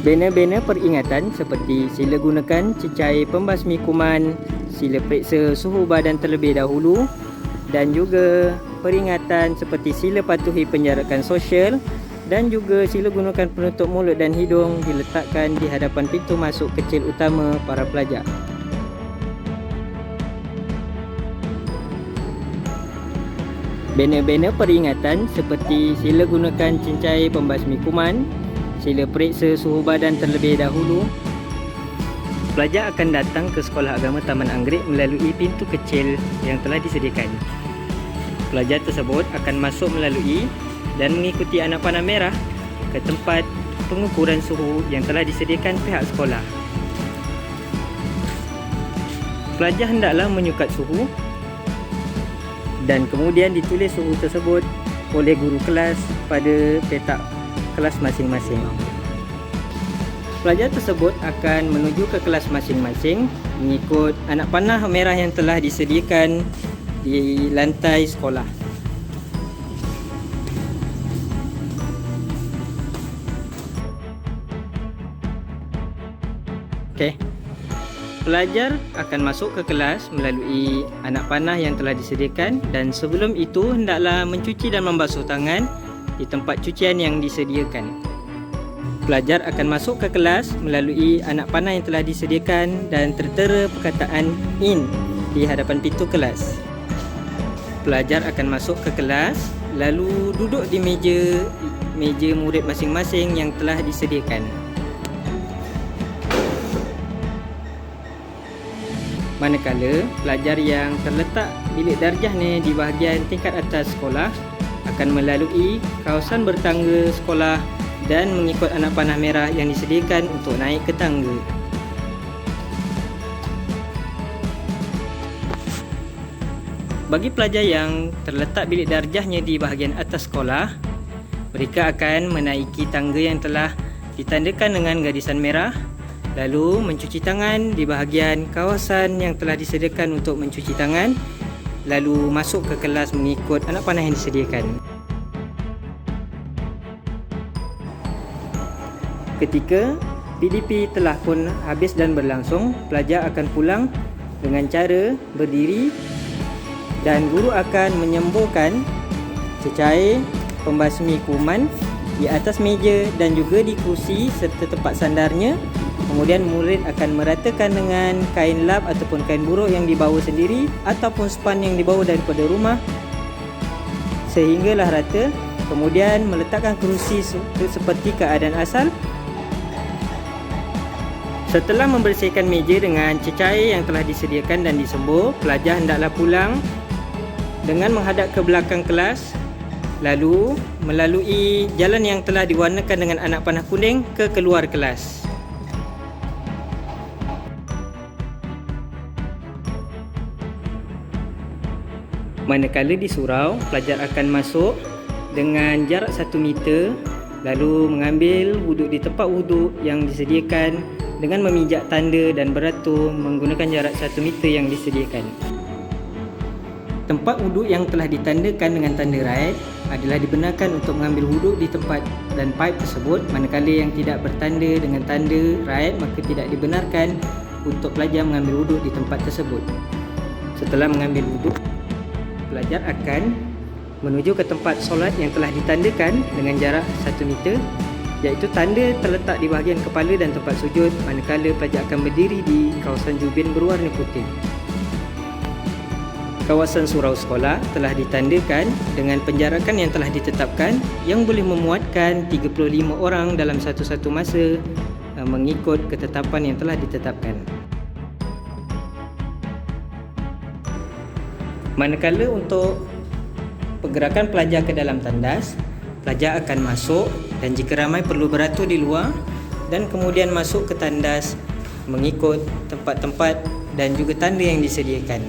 Banner-banner peringatan seperti sila gunakan cecair pembasmi kuman, sila periksa suhu badan terlebih dahulu, dan juga peringatan seperti sila patuhi penjarakan sosial, dan juga sila gunakan penutup mulut dan hidung diletakkan di hadapan pintu masuk kecil utama para pelajar. Banner-banner peringatan seperti sila gunakan cecair pembasmi kuman, sila periksa suhu badan terlebih dahulu. Pelajar akan datang ke Sekolah Agama Taman Anggerik melalui pintu kecil yang telah disediakan. Pelajar tersebut akan masuk melalui dan mengikuti anak panah merah ke tempat pengukuran suhu yang telah disediakan pihak sekolah. Pelajar hendaklah menyukat suhu dan kemudian ditulis suhu tersebut oleh guru kelas pada petak kelas masing-masing. Pelajar tersebut akan menuju ke kelas masing-masing mengikut anak panah merah yang telah disediakan di lantai sekolah. Okey. Pelajar akan masuk ke kelas melalui anak panah yang telah disediakan, dan sebelum itu hendaklah mencuci dan membasuh tangan di tempat cucian yang disediakan. Pelajar akan masuk ke kelas melalui anak panah yang telah disediakan dan tertera perkataan "in" di hadapan pintu kelas. Pelajar akan masuk ke kelas lalu duduk di meja murid masing-masing yang telah disediakan. Manakala pelajar yang terletak bilik darjahnya di bahagian tingkat atas sekolah akan melalui kawasan bertangga sekolah dan mengikut anak panah merah yang disediakan untuk naik ke tangga. Bagi pelajar yang terletak bilik darjahnya di bahagian atas sekolah, mereka akan menaiki tangga yang telah ditandakan dengan garisan merah, lalu mencuci tangan di bahagian kawasan yang telah disediakan untuk mencuci tangan, lalu masuk ke kelas mengikut anak panah yang disediakan. Ketika PDP telah pun habis dan berlangsung, pelajar akan pulang dengan cara berdiri dan guru akan menyemburkan cecair pembasmi kuman di atas meja dan juga di kerusi serta tempat sandarnya. Kemudian murid akan meratakan dengan kain lap ataupun kain buruk yang dibawa sendiri ataupun span yang dibawa daripada rumah sehinggalah rata. Kemudian meletakkan kerusi seperti keadaan asal. Setelah membersihkan meja dengan cecair yang telah disediakan dan disembur, pelajar hendaklah pulang dengan menghadap ke belakang kelas, lalu melalui jalan yang telah diwarnakan dengan anak panah kuning ke keluar kelas. Manakala di surau, pelajar akan masuk dengan jarak 1 meter, lalu mengambil wuduk di tempat wuduk yang disediakan dengan memijak tanda dan beratur menggunakan jarak 1 meter yang disediakan. Tempat wuduk yang telah ditandakan dengan tanda raid adalah dibenarkan untuk mengambil wuduk di tempat dan paip tersebut, manakala yang tidak bertanda dengan tanda raid maka tidak dibenarkan untuk pelajar mengambil wuduk di tempat tersebut. Setelah mengambil wuduk, pelajar akan menuju ke tempat solat yang telah ditandakan dengan jarak 1 meter, iaitu tanda terletak di bahagian kepala dan tempat sujud, manakala pelajar akan berdiri di kawasan jubin berwarna putih. Kawasan surau sekolah telah ditandakan dengan penjarakan yang telah ditetapkan yang boleh memuatkan 35 orang dalam satu-satu masa mengikut ketetapan yang telah ditetapkan. Manakala untuk pergerakan pelajar ke dalam tandas, pelajar akan masuk dan jika ramai perlu beratur di luar dan kemudian masuk ke tandas mengikut tempat-tempat dan juga tanda yang disediakan.